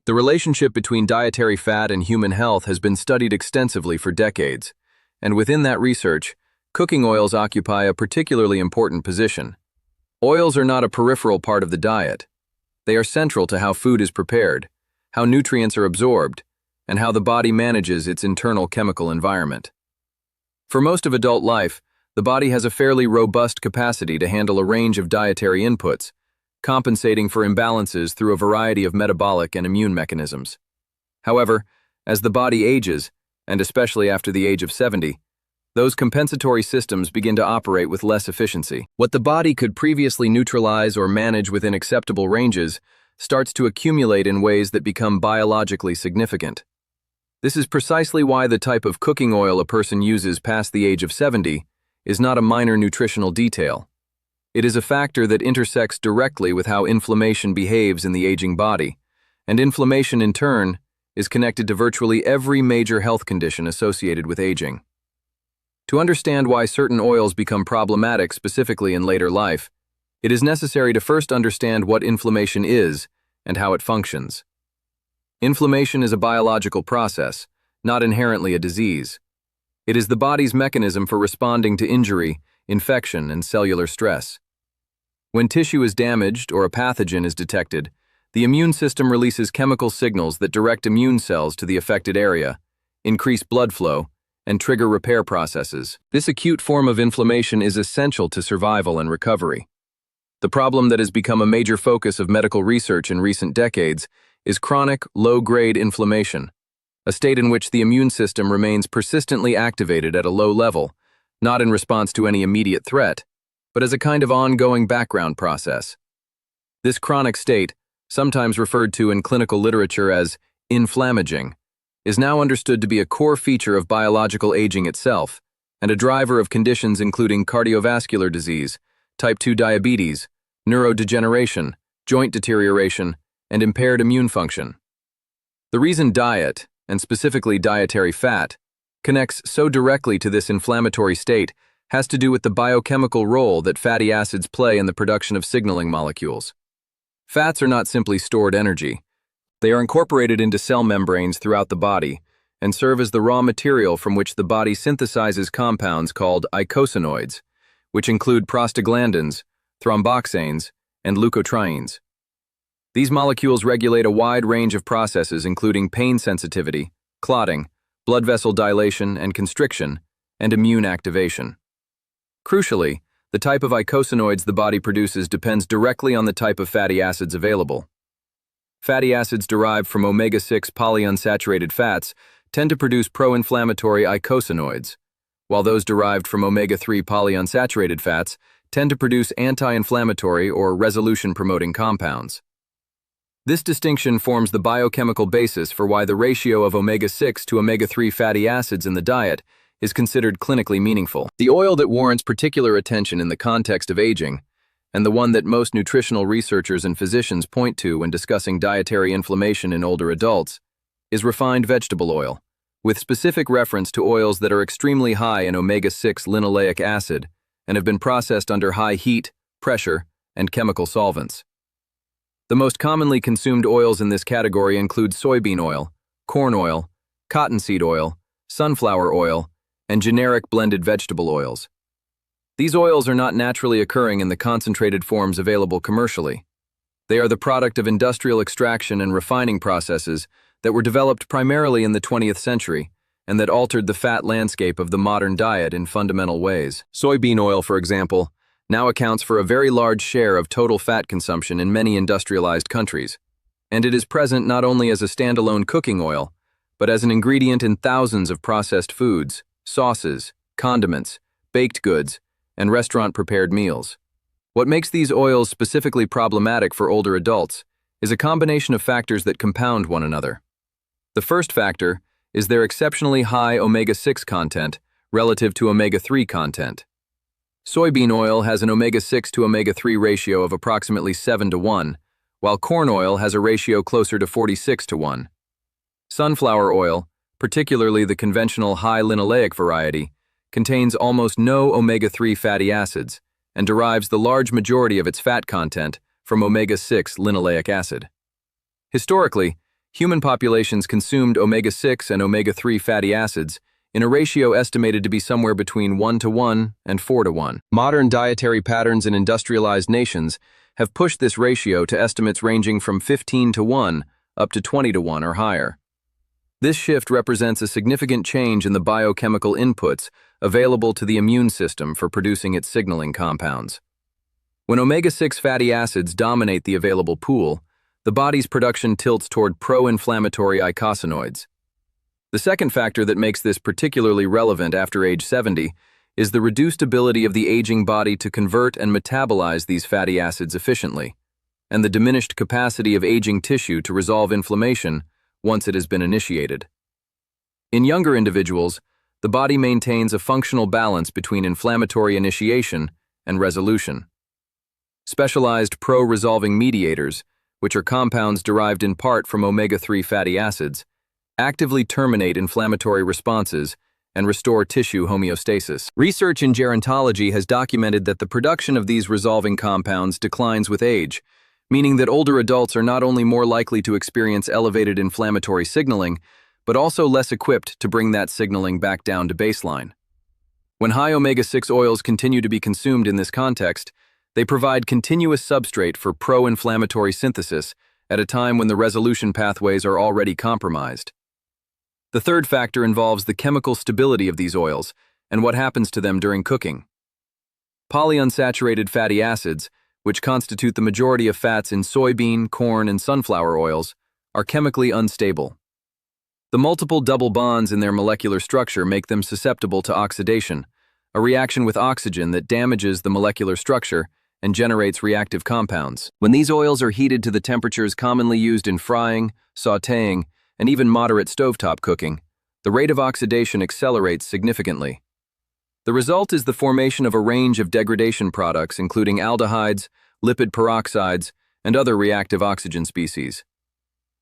The relationship between dietary fat and human health has been studied extensively for decades, and within that research, cooking oils occupy a particularly important position. Oils are not a peripheral part of the diet. They are central to how food is prepared, how nutrients are absorbed, and how the body manages its internal chemical environment. For most of adult life, the body has a fairly robust capacity to handle a range of dietary inputs, compensating for imbalances through a variety of metabolic and immune mechanisms. However, as the body ages, and especially after the age of 70, those compensatory systems begin to operate with less efficiency. What the body could previously neutralize or manage within acceptable ranges starts to accumulate in ways that become biologically significant. This is precisely why the type of cooking oil a person uses past the age of 70 is not a minor nutritional detail. It is a factor that intersects directly with how inflammation behaves in the aging body, and inflammation in turn is connected to virtually every major health condition associated with aging. To understand why certain oils become problematic specifically in later life, it is necessary to first understand what inflammation is and how it functions. Inflammation is a biological process, not inherently a disease. It is the body's mechanism for responding to injury, infection, and cellular stress. When tissue is damaged or a pathogen is detected, the immune system releases chemical signals that direct immune cells to the affected area, increase blood flow, and trigger repair processes. This acute form of inflammation is essential to survival and recovery. The problem that has become a major focus of medical research in recent decades is chronic, low-grade inflammation, a state in which the immune system remains persistently activated at a low level, not in response to any immediate threat, but as a kind of ongoing background process. This chronic state, sometimes referred to in clinical literature as inflammaging, is now understood to be a core feature of biological aging itself, and a driver of conditions including cardiovascular disease, type 2 diabetes, neurodegeneration, joint deterioration, and impaired immune function. The reason diet, and specifically dietary fat, connects so directly to this inflammatory state has to do with the biochemical role that fatty acids play in the production of signaling molecules. Fats are not simply stored energy. They are incorporated into cell membranes throughout the body and serve as the raw material from which the body synthesizes compounds called eicosanoids, which include prostaglandins, thromboxanes, and leukotrienes. These molecules regulate a wide range of processes including pain sensitivity, clotting, blood vessel dilation and constriction, and immune activation. Crucially, the type of eicosanoids the body produces depends directly on the type of fatty acids available. Fatty acids derived from omega-6 polyunsaturated fats tend to produce pro-inflammatory eicosanoids, while those derived from omega-3 polyunsaturated fats tend to produce anti-inflammatory or resolution-promoting compounds. This distinction forms the biochemical basis for why the ratio of omega-6 to omega-3 fatty acids in the diet is considered clinically meaningful. The oil that warrants particular attention in the context of aging, and the one that most nutritional researchers and physicians point to when discussing dietary inflammation in older adults, is refined vegetable oil, with specific reference to oils that are extremely high in omega-6 linoleic acid and have been processed under high heat, pressure, and chemical solvents. The most commonly consumed oils in this category include soybean oil, corn oil, cottonseed oil, sunflower oil, and generic blended vegetable oils. These oils are not naturally occurring in the concentrated forms available commercially. They are the product of industrial extraction and refining processes that were developed primarily in the 20th century and that altered the fat landscape of the modern diet in fundamental ways. Soybean oil, for example, now accounts for a very large share of total fat consumption in many industrialized countries, and it is present not only as a standalone cooking oil, but as an ingredient in thousands of processed foods, sauces, condiments, baked goods, and restaurant-prepared meals. What makes these oils specifically problematic for older adults is a combination of factors that compound one another. The first factor is their exceptionally high omega-6 content relative to omega-3 content. Soybean oil has an omega-6 to omega-3 ratio of approximately 7 to 1, while corn oil has a ratio closer to 46 to 1. Sunflower oil, particularly the conventional high linoleic variety, contains almost no omega-3 fatty acids and derives the large majority of its fat content from omega-6 linoleic acid. Historically, Human populations consumed omega-6 and omega-3 fatty acids in a ratio estimated to be somewhere between 1:1 and 4:1. Modern dietary patterns in industrialized nations have pushed this ratio to estimates ranging from 15:1 up to 20:1 or higher. This shift represents a significant change in the biochemical inputs available to the immune system for producing its signaling compounds. When omega-6 fatty acids dominate the available pool, the body's production tilts toward pro-inflammatory eicosanoids. The second factor that makes this particularly relevant after age 70 is the reduced ability of the aging body to convert and metabolize these fatty acids efficiently, and the diminished capacity of aging tissue to resolve inflammation once it has been initiated. In younger individuals, the body maintains a functional balance between inflammatory initiation and resolution. Specialized pro-resolving mediators, which are compounds derived in part from omega-3 fatty acids, actively terminate inflammatory responses and restore tissue homeostasis. Research in gerontology has documented that the production of these resolving compounds declines with age, meaning that older adults are not only more likely to experience elevated inflammatory signaling, but also less equipped to bring that signaling back down to baseline. When high omega-6 oils continue to be consumed in this context, they provide continuous substrate for pro-inflammatory synthesis at a time when the resolution pathways are already compromised. The third factor involves the chemical stability of these oils and what happens to them during cooking. Polyunsaturated fatty acids, which constitute the majority of fats in soybean, corn, and sunflower oils, are chemically unstable. The multiple double bonds in their molecular structure make them susceptible to oxidation, a reaction with oxygen that damages the molecular structure and generates reactive compounds. When these oils are heated to the temperatures commonly used in frying, sautéing, and even moderate stovetop cooking, the rate of oxidation accelerates significantly. The result is the formation of a range of degradation products including aldehydes, lipid peroxides, and other reactive oxygen species.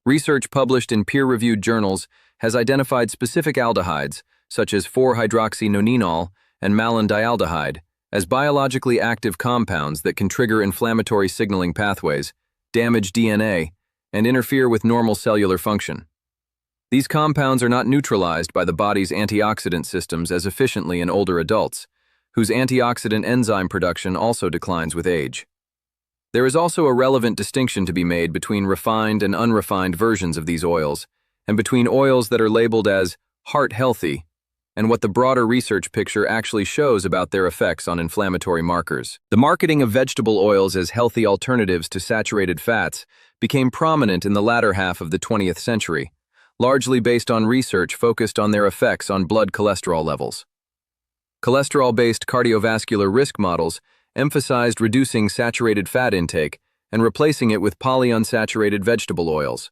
Research published in peer-reviewed journals has identified specific aldehydes, such as 4-hydroxynonenal and malondialdehyde, as biologically active compounds that can trigger inflammatory signaling pathways, damage DNA, and interfere with normal cellular function. These compounds are not neutralized by the body's antioxidant systems as efficiently in older adults, whose antioxidant enzyme production also declines with age. There is also a relevant distinction to be made between refined and unrefined versions of these oils, and between oils that are labeled as heart-healthy and what the broader research picture actually shows about their effects on inflammatory markers. The marketing of vegetable oils as healthy alternatives to saturated fats became prominent in the latter half of the 20th century, largely based on research focused on their effects on blood cholesterol levels. Cholesterol-based cardiovascular risk models emphasized reducing saturated fat intake and replacing it with polyunsaturated vegetable oils.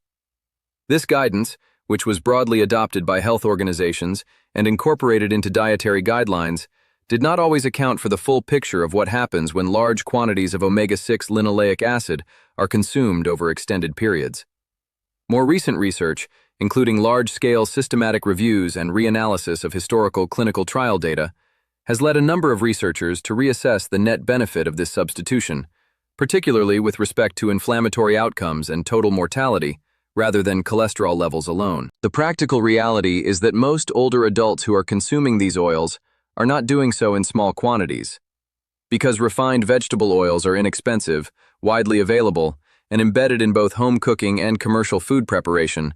This guidance, which was broadly adopted by health organizations and incorporated into dietary guidelines, did not always account for the full picture of what happens when large quantities of omega-6 linoleic acid are consumed over extended periods. More recent research, including large-scale systematic reviews and reanalysis of historical clinical trial data, has led a number of researchers to reassess the net benefit of this substitution, particularly with respect to inflammatory outcomes and total mortality, rather than cholesterol levels alone. The practical reality is that most older adults who are consuming these oils are not doing so in small quantities. Because refined vegetable oils are inexpensive, widely available, and embedded in both home cooking and commercial food preparation,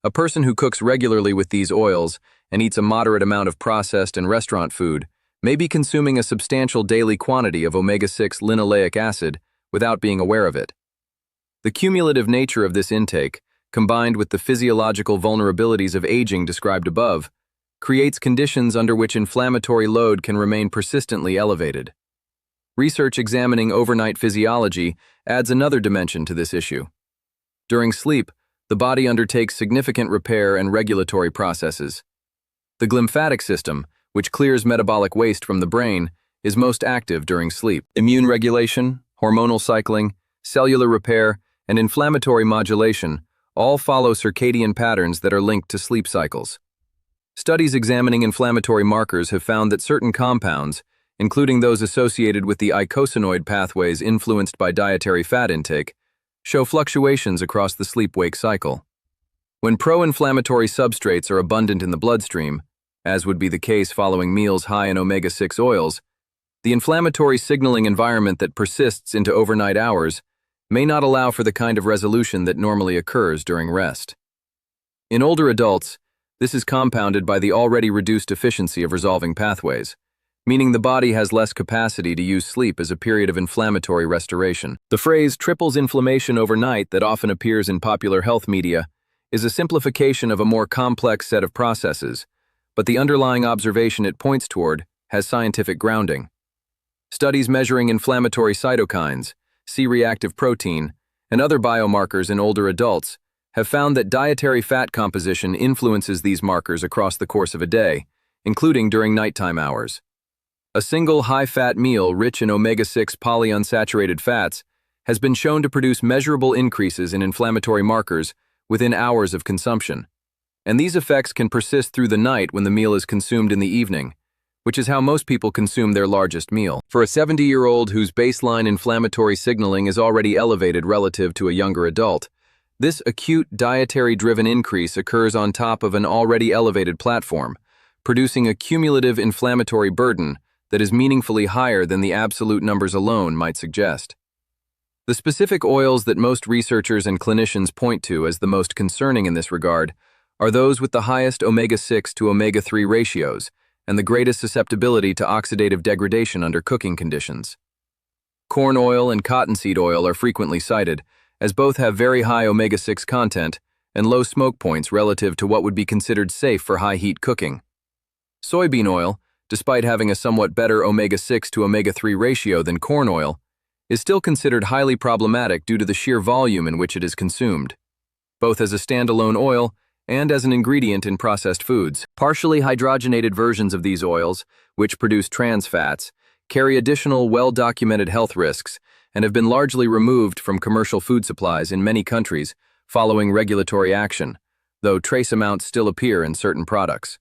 a person who cooks regularly with these oils and eats a moderate amount of processed and restaurant food may be consuming a substantial daily quantity of omega-6 linoleic acid without being aware of it. The cumulative nature of this intake, combined with the physiological vulnerabilities of aging described above, creates conditions under which inflammatory load can remain persistently elevated. Research examining overnight physiology adds another dimension to this issue. During sleep, the body undertakes significant repair and regulatory processes. The glymphatic system, which clears metabolic waste from the brain, is most active during sleep. Immune regulation, hormonal cycling, cellular repair, and inflammatory modulation all follow circadian patterns that are linked to sleep cycles. Studies examining inflammatory markers have found that certain compounds, including those associated with the eicosanoid pathways influenced by dietary fat intake, show fluctuations across the sleep-wake cycle. When pro-inflammatory substrates are abundant in the bloodstream, as would be the case following meals high in omega-6 oils, the inflammatory signaling environment that persists into overnight hours may not allow for the kind of resolution that normally occurs during rest. In older adults, this is compounded by the already reduced efficiency of resolving pathways, meaning the body has less capacity to use sleep as a period of inflammatory restoration. The phrase triples inflammation overnight that often appears in popular health media is a simplification of a more complex set of processes, but the underlying observation it points toward has scientific grounding. Studies measuring inflammatory cytokines, C-reactive protein, and other biomarkers in older adults have found that dietary fat composition influences these markers across the course of a day, including during nighttime hours. A single high-fat meal rich in omega-6 polyunsaturated fats has been shown to produce measurable increases in inflammatory markers within hours of consumption, and these effects can persist through the night when the meal is consumed in the evening, which is how most people consume their largest meal. For a 70-year-old whose baseline inflammatory signaling is already elevated relative to a younger adult, this acute dietary-driven increase occurs on top of an already elevated platform, producing a cumulative inflammatory burden that is meaningfully higher than the absolute numbers alone might suggest. The specific oils that most researchers and clinicians point to as the most concerning in this regard are those with the highest omega-6 to omega-3 ratios and the greatest susceptibility to oxidative degradation under cooking conditions. Corn oil and cottonseed oil are frequently cited, as both have very high omega-6 content and low smoke points relative to what would be considered safe for high-heat cooking. Soybean oil, despite having a somewhat better omega-6 to omega-3 ratio than corn oil, is still considered highly problematic due to the sheer volume in which it is consumed, both as a standalone oil and as an ingredient in processed foods. Partially hydrogenated versions of these oils, which produce trans fats, carry additional well-documented health risks and have been largely removed from commercial food supplies in many countries following regulatory action, though trace amounts still appear in certain products.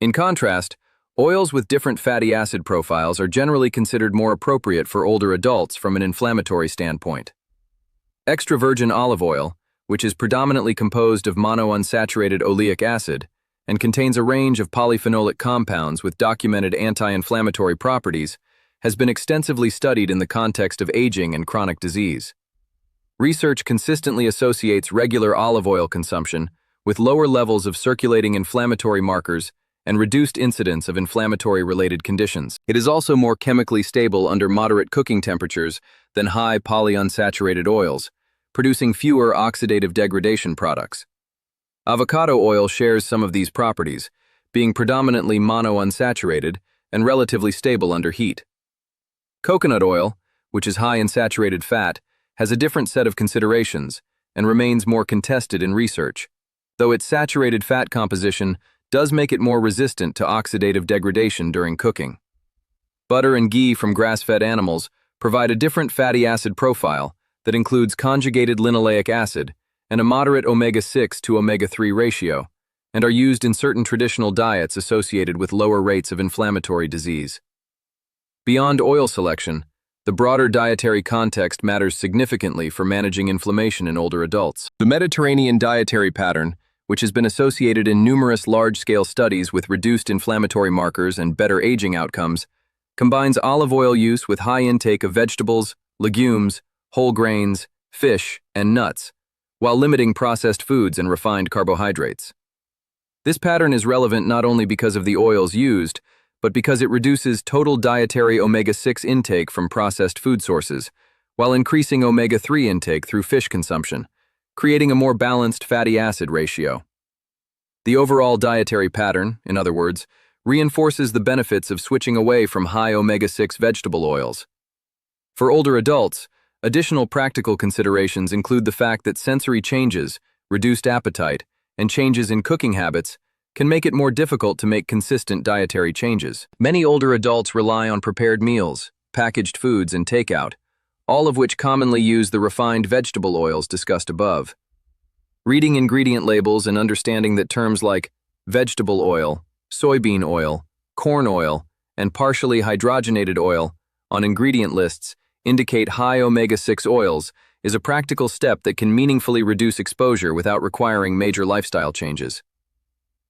In contrast, oils with different fatty acid profiles are generally considered more appropriate for older adults from an inflammatory standpoint. Extra virgin olive oil, which is predominantly composed of monounsaturated oleic acid and contains a range of polyphenolic compounds with documented anti-inflammatory properties, has been extensively studied in the context of aging and chronic disease. Research consistently associates regular olive oil consumption with lower levels of circulating inflammatory markers and reduced incidence of inflammatory-related conditions. It is also more chemically stable under moderate cooking temperatures than high polyunsaturated oils, producing fewer oxidative degradation products. Avocado oil shares some of these properties, being predominantly monounsaturated and relatively stable under heat. Coconut oil, which is high in saturated fat, has a different set of considerations and remains more contested in research, though its saturated fat composition does make it more resistant to oxidative degradation during cooking. Butter and ghee from grass-fed animals provide a different fatty acid profile that includes conjugated linoleic acid and a moderate omega-6 to omega-3 ratio, and are used in certain traditional diets associated with lower rates of inflammatory disease. Beyond oil selection, the broader dietary context matters significantly for managing inflammation in older adults. The Mediterranean dietary pattern, which has been associated in numerous large-scale studies with reduced inflammatory markers and better aging outcomes, combines olive oil use with high intake of vegetables, legumes, whole grains, fish, and nuts, while limiting processed foods and refined carbohydrates. This pattern is relevant not only because of the oils used, but because it reduces total dietary omega-6 intake from processed food sources, while increasing omega-3 intake through fish consumption, creating a more balanced fatty acid ratio. The overall dietary pattern, in other words, reinforces the benefits of switching away from high omega-6 vegetable oils. For older adults, additional practical considerations include the fact that sensory changes, reduced appetite, and changes in cooking habits can make it more difficult to make consistent dietary changes. Many older adults rely on prepared meals, packaged foods, and takeout, all of which commonly use the refined vegetable oils discussed above. Reading ingredient labels and understanding that terms like vegetable oil, soybean oil, corn oil, and partially hydrogenated oil on ingredient lists indicate high omega-6 oils is a practical step that can meaningfully reduce exposure without requiring major lifestyle changes.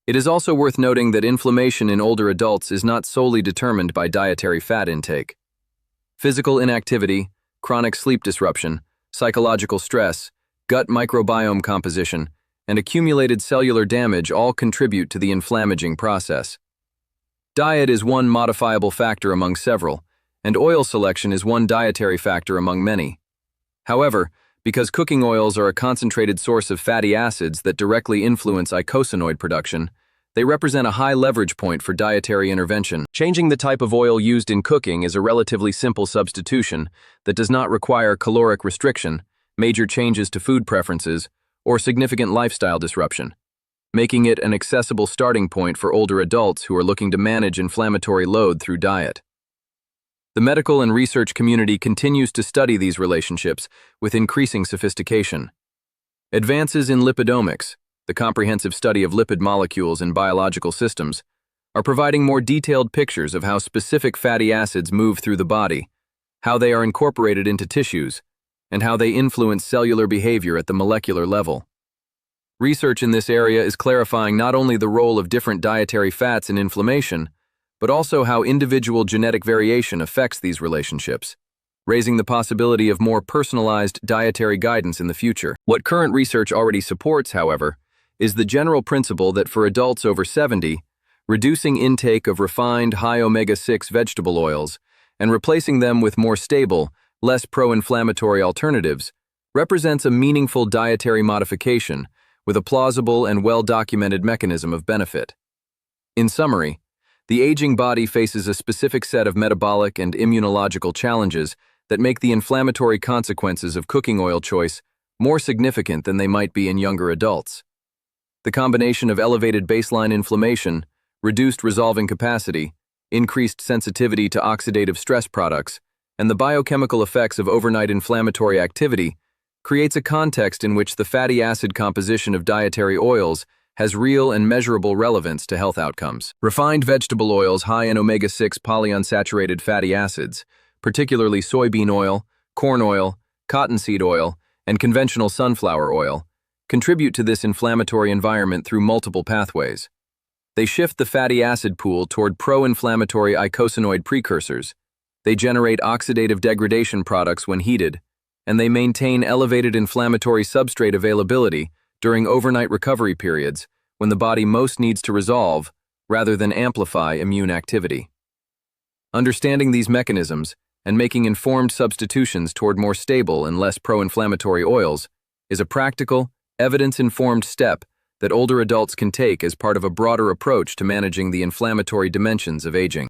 It is also worth noting that inflammation in older adults is not solely determined by dietary fat intake. Physical inactivity, chronic sleep disruption, psychological stress, gut microbiome composition, and accumulated cellular damage all contribute to the inflammaging process. Diet is one modifiable factor among several, and oil selection is one dietary factor among many. However, because cooking oils are a concentrated source of fatty acids that directly influence eicosanoid production, they represent a high leverage point for dietary intervention. Changing the type of oil used in cooking is a relatively simple substitution that does not require caloric restriction, major changes to food preferences, or significant lifestyle disruption, making it an accessible starting point for older adults who are looking to manage inflammatory load through diet. The medical and research community continues to study these relationships with increasing sophistication. Advances in lipidomics, the comprehensive study of lipid molecules in biological systems, are providing more detailed pictures of how specific fatty acids move through the body, how they are incorporated into tissues, and how they influence cellular behavior at the molecular level. Research in this area is clarifying not only the role of different dietary fats in inflammation, but also how individual genetic variation affects these relationships, raising the possibility of more personalized dietary guidance in the future. What current research already supports, however, is the general principle that for adults over 70, reducing intake of refined high omega-6 vegetable oils and replacing them with more stable, less pro-inflammatory alternatives represents a meaningful dietary modification with a plausible and well-documented mechanism of benefit. In summary, the aging body faces a specific set of metabolic and immunological challenges that make the inflammatory consequences of cooking oil choice more significant than they might be in younger adults. The combination of elevated baseline inflammation, reduced resolving capacity, increased sensitivity to oxidative stress products, and the biochemical effects of overnight inflammatory activity creates a context in which the fatty acid composition of dietary oils has real and measurable relevance to health outcomes. Refined vegetable oils high in omega-6 polyunsaturated fatty acids, particularly soybean oil, corn oil, cottonseed oil, and conventional sunflower oil, contribute to this inflammatory environment through multiple pathways. They shift the fatty acid pool toward pro-inflammatory eicosanoid precursors. They generate oxidative degradation products when heated, and they maintain elevated inflammatory substrate availability during overnight recovery periods when the body most needs to resolve rather than amplify immune activity. Understanding these mechanisms and making informed substitutions toward more stable and less pro-inflammatory oils is a practical, evidence-informed step that older adults can take as part of a broader approach to managing the inflammatory dimensions of aging.